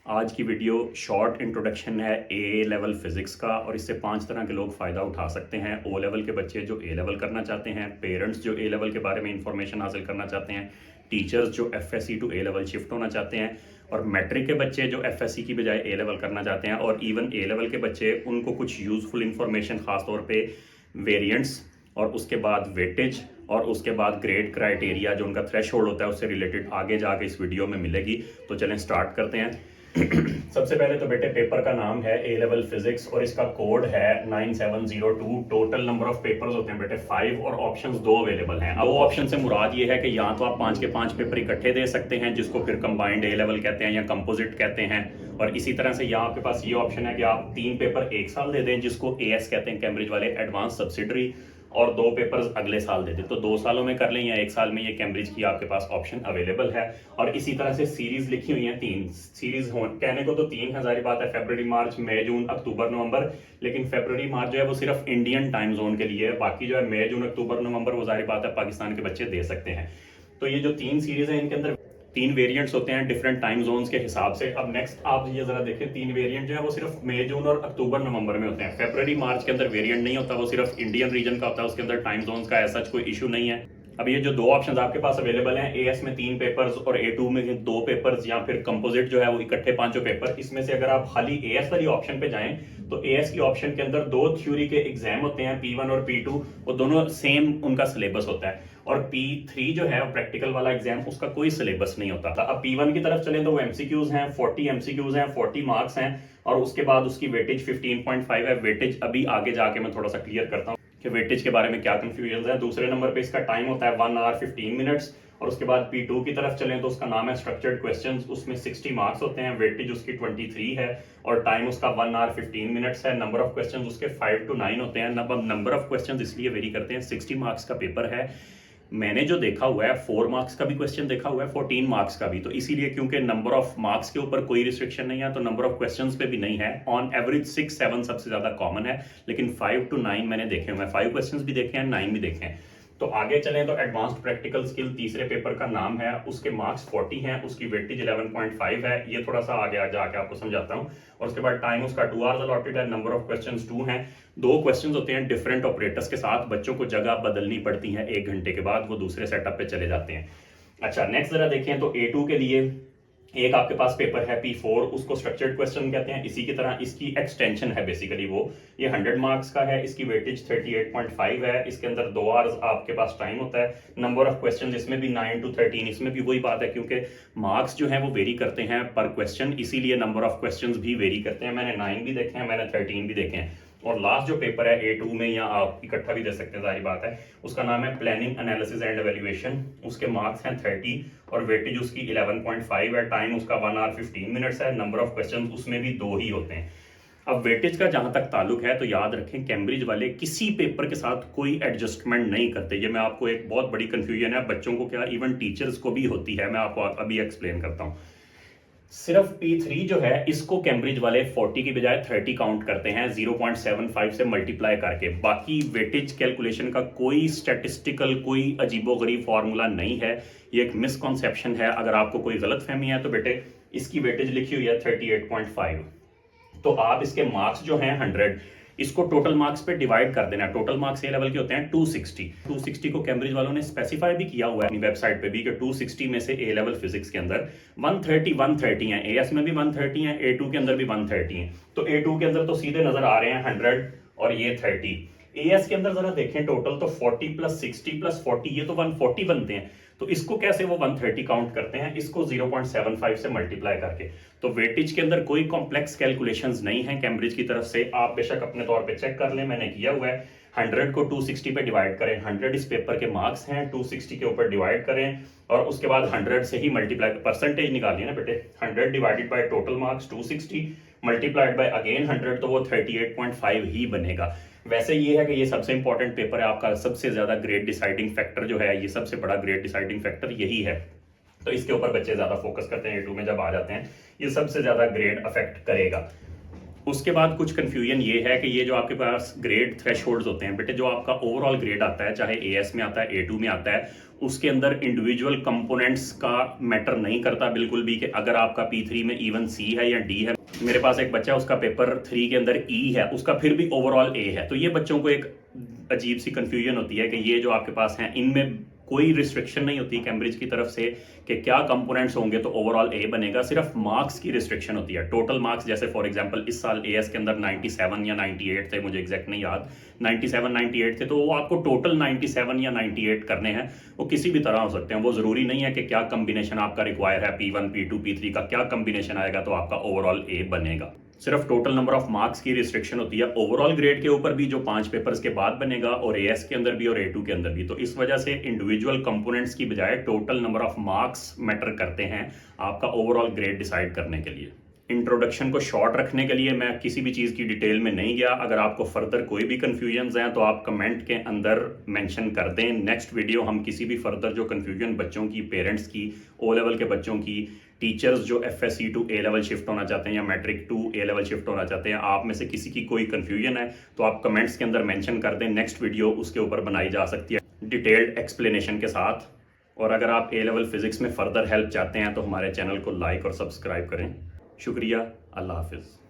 आज की video short introduction है ए लेवल फिजिक्स का और इससे 5 तरह के लोग फ़ायदा उठा सकते हैं। ओ लेवल के बच्चे जो ए लेवल करना चाहते हैं, पेरेंट्स जो ए लेवल के बारे में इंफॉर्मेशन हासिल करना चाहते हैं, टीचर्स जो FSC to A level shift होना चाहते हैं और मैट्रिक के बच्चे जो एफएससी की बजाय ए लेवल करना चाहते हैं और इवन ए लेवल के बच्चे उनको कुछ यूज़फुल इंफॉर्मेशन ख़ासतौर पर वेरियंट्स और उसके बाद वेटेज और उसके बाद ग्रेड क्राइटेरिया जो उनका थ्रेशोल्ड होता है उससे रिलेटेड आगे जाके इस वीडियो में मिलेगी। तो चलें स्टार्ट करते हैं। सबसे पहले तो बेटे पेपर का नाम है ए लेवल फिजिक्स और इसका कोड है 9702। टोटल नंबर ऑफ पेपर्स होते हैं बेटे 5 और ऑप्शंस 2 अवेलेबल हैं। अब ऑप्शन से मुराद ये है कि या तो आप 5 के 5 पेपर इकट्ठे दे सकते हैं जिसको फिर कंबाइंड ए लेवल कहते हैं या कंपोजिट कहते हैं, और इसी तरह से यहाँ आपके पास ये ऑप्शन है कि आप 3 पेपर एक साल दे दें जिसको एएस कहते हैं, कैम्ब्रिज वाले एडवांस सब्सिडरी, और 2 पेपर्स अगले साल दे दें। तो 2 सालों में कर लें या 1 साल में, ये कैम्ब्रिज की आपके पास ऑप्शन अवेलेबल है। और इसी तरह से सीरीज लिखी हुई है 3 सीरीज हो, कहने को तो 3 हज़ार बात है, फरवरी मार्च मई जून अक्टूबर नवंबर, लेकिन फरवरी मार्च जो है वो सिर्फ इंडियन टाइम जोन के लिए है, बाकी जो है मई जून अक्टूबर नवंबर वो जाहिर बात है पाकिस्तान के बच्चे दे सकते हैं। तो ये जो 3 सीरीज है इनके अंदर 3 वेरिएंट्स होते हैं डिफरेंट टाइम जोन्स के हिसाब से। अब नेक्स्ट आप ये जरा देखें, 3 वेरिएंट जो है वो सिर्फ मई जून और अक्टूबर नवंबर में होते हैं। फरवरी मार्च के अंदर वेरिएंट नहीं होता, वो सिर्फ इंडियन रीजन का होता है, उसके अंदर टाइम जोन्स का ऐसा कोई इशू नहीं है। अब ये जो 2 ऑप्शंस आपके पास अवेलेबल हैं, एएस में 3 पेपर्स और ए2 में 2 पेपर्स, या फिर कंपोजिट जो है वो इकट्ठे 5 पेपर, इसमें से अगर आप खाली एएस वाली ऑप्शन पे जाएं तो एएस की ऑप्शन के अंदर 2 थ्योरी के एग्जाम होते हैं, P1 और P2, वो दोनों सेम उनका सिलेबस होता है, और P3 जो है प्रैक्टिकल वाला एग्जाम उसका कोई सिलेबस नहीं होता। अब P1 की तरफ चलें तो वो एमसीक्यूज हैं, 40 एमसीक्यूज हैं, 40 मार्क्स हैं, और उसके बाद उसकी वेटेज 15.5 है। वेटेज अभी आगे जाके मैं थोड़ा सा क्लियर करता हूँ कि वेटेज के बारे में क्या कंफ्यूजन है। दूसरे नंबर पे इसका टाइम होता है 1 आवर 15 मिनट्स, और उसके बाद P2 की तरफ चलें तो उसका नाम है स्ट्रक्चर्ड क्वेश्चंस, उसमें 60 मार्क्स होते हैं, वेटेज उसकी 23 है और टाइम उसका 1 आवर 15 मिनट्स है। नंबर ऑफ क्वेश्चंस उसके 5 to 9 होते हैं। नंबर ऑफ क्वेश्चंस इसलिए वेरी करते हैं, 60 मार्क्स का पेपर है, मैंने जो देखा हुआ है 4 मार्क्स का भी क्वेश्चन देखा हुआ है, 14 मार्क्स का भी, तो इसीलिए क्योंकि नंबर ऑफ मार्क्स के ऊपर कोई रिस्ट्रिक्शन नहीं है तो नंबर ऑफ क्वेश्चंस पे भी नहीं है। ऑन एवरेज 6-7 सबसे ज्यादा कॉमन है, लेकिन 5 to 9 मैंने देखे हुए हैं, 5 क्वेश्चंस भी देखे हैं, 9 भी देखे हैं। तो आगे चलें तो एडवांस्ड प्रैक्टिकल स्किल तीसरे पेपर का नाम है, उसके मार्क्स 40 हैं, उसकी वेटेज 11.5 है। ये थोड़ा सा आगे जाके आपको समझाता हूँ। और उसके बाद टाइम उसका 2 आवर्स अलॉटेड है, नंबर ऑफ क्वेश्चंस 2 हैं। 2 क्वेश्चंस होते हैं डिफरेंट ऑपरेटर्स के साथ, बच्चों को जगह बदलनी पड़ती है, 1 घंटे के बाद वो दूसरे सेटअप पे चले जाते हैं। अच्छा, नेक्स्ट जरा देखें तो A2 के लिए एक आपके पास पेपर है P4, उसको स्ट्रक्चर्ड क्वेश्चन कहते हैं। इसी की तरह इसकी एक्सटेंशन है बेसिकली, वो ये 100 मार्क्स का है, इसकी वेटेज 38.5 है, इसके अंदर 2 आवर्स आपके पास टाइम होता है। नंबर ऑफ क्वेश्चन इसमें भी 9 to 13, इसमें भी वही बात है क्योंकि मार्क्स जो है वो वेरी करते हैं पर क्वेश्चन, इसीलिए नंबर ऑफ क्वेश्चन भी वेरी करते हैं। मैंने 9 भी देखे हैं, मैंने 13 भी देखे हैं। और लास्ट जो पेपर है A2 में, या आप इकट्ठा भी दे सकते हैं, जाहिर बात है, उसका नाम है प्लानिंग एनालिसिस एंड एवेल्युएशन, उसके मार्क्स हैं 30 और वेटेज उसकी 11.5 है, टाइम उसका 1 आवर 15 मिनट्स है, नंबर ऑफ क्वेश्चन उसमें भी 2 ही होते हैं। अब वेटेज का जहां तक ताल्लुक है तो याद रखें कैम्ब्रिज वाले किसी पेपर के साथ कोई एडजस्टमेंट नहीं करते। ये मैं आपको, एक बहुत बड़ी कंफ्यूजन है बच्चों को, क्या इवन टीचर्स को भी होती है, मैं आपको अभी एक्सप्लेन करता हूँ। सिर्फ P3 जो है इसको कैम्ब्रिज वाले 40 की बजाय 30 काउंट करते हैं 0.75 से मल्टीप्लाई करके। बाकी वेटेज कैलकुलेशन का कोई स्टैटिस्टिकल, कोई अजीबोगरीब फार्मूला नहीं है, ये एक मिसकॉन्सेप्शन है। अगर आपको कोई गलतफहमी है तो बेटे इसकी वेटेज लिखी हुई है 38.5, तो आप इसके मार्क्स जो हैं 100, इसको टोटल मार्क्स पे डिवाइड कर देना। टोटल मार्क्स ए लेवल के होते हैं 260 को कैम्ब्रिज वालों ने स्पेसिफाई भी किया हुआ है अपनी वेबसाइट पे भी कि 260 में से ए लेवल फिजिक्स के अंदर 130 हैं, एएस में भी 130 हैं, A2 के अंदर भी 130 हैं। तो A2 के अंदर तो सीधे नजर आ रहे हैं 100 और ये 30। एएस के अंदर जरा देखें टोटल तो 40 + 60 + 40, ये तो 140 बनते हैं। तो इसको कैसे वो 130 काउंट करते हैं, इसको 0.75 से मल्टीप्लाई करके। तो वेटेज के अंदर कोई कॉम्प्लेक्स कैलकुलेशंस नहीं है कैम्ब्रिज की तरफ से, आप बेशक अपने तौर पे चेक कर लें, मैंने किया हुआ है। 100 को 260 पे डिवाइड करें, 100 इस पेपर के मार्क्स हैं, 260 के ऊपर डिवाइड करें और उसके बाद 100 से ही मल्टीप्लाई, परसेंटेज निकालिए ना बेटे, 100 divided by total marks 260 multiplied by again 100, तो वो 38.5 ही बनेगा। वैसे ये है कि ये सबसे इंपॉर्टेंट पेपर है आपका, सबसे ज्यादा ग्रेड डिसाइडिंग फैक्टर जो है, ये सबसे बड़ा ग्रेड डिसाइडिंग फैक्टर यही है, तो इसके ऊपर बच्चे ज्यादा फोकस करते हैं। A2 में जब आ जाते हैं ये सबसे ज्यादा ग्रेड अफेक्ट करेगा। उसके बाद कुछ कंफ्यूजन ये है कि ये जो आपके पास ग्रेड थ्रेशोल्ड्स होते हैं बेटे, जो आपका ओवरऑल ग्रेड आता है, चाहे एएस में आता है, A2 में आता है, उसके अंदर इंडिविजुअल कंपोनेंट्स का मैटर नहीं करता बिल्कुल भी कि अगर आपका P3 में इवन C है या D है। मेरे पास एक बच्चा, उसका पेपर 3 के अंदर E है, उसका फिर भी ओवरऑल A है। तो ये बच्चों को एक अजीब सी कंफ्यूजन होती है कि ये जो आपके पास हैं इनमें कोई रिस्ट्रिक्शन नहीं होती कैम्ब्रिज की तरफ से कि क्या कंपोनेंट्स होंगे तो ओवरऑल ए बनेगा, सिर्फ मार्क्स की रिस्ट्रिक्शन होती है। टोटल मार्क्स जैसे फॉर एग्जांपल इस साल एएस के अंदर 97 या 98 थे, मुझे एग्जैक्ट नहीं याद, 97 98 थे, तो वो आपको टोटल 97 या 98 करने हैं। वो किसी भी तरह हो सकते हैं, वो ज़रूरी नहीं है कि क्या कम्बिनेशन आपका रिक्वायर है, P1 P2 P3 का क्या कम्बिनेशन आएगा तो आपका ओवरऑल ए बनेगा। सिर्फ टोटल नंबर ऑफ मार्क्स की रिस्ट्रिक्शन होती है ओवरऑल ग्रेड के ऊपर भी, जो 5 पेपर्स के बाद बनेगा, और एएस के अंदर भी और A2 के अंदर भी। तो इस वजह से इंडिविजुअल कंपोनेंट्स की बजाय total number of marks matter करते हैं आपका ओवरऑल ग्रेड डिसाइड करने के लिए। इंट्रोडक्शन को शॉर्ट रखने के लिए मैं किसी भी चीज़ की डिटेल में नहीं गया। अगर आपको फर्दर कोई भी कन्फ्यूजन्स हैं तो आप कमेंट के अंदर मेंशन कर दें। नेक्स्ट वीडियो हम किसी भी फर्दर जो कन्फ्यूजन बच्चों की, पेरेंट्स की, ओ लेवल के बच्चों की, टीचर्स जो FSC to A level shift होना चाहते हैं या matric to A level shift होना चाहते हैं, आप में से किसी की कोई कन्फ्यूजन है तो आप कमेंट्स के अंदर मेंशन कर दें। नेक्स्ट वीडियो उसके ऊपर बनाई जा सकती है डिटेल्ड एक्सप्लेनेशन के साथ। और अगर आप A लेवल फिजिक्स में फर्दर हेल्प चाहते हैं तो हमारे चैनल को लाइक और सब्सक्राइब करें। शुक्रिया। अल्लाह हाफिज़।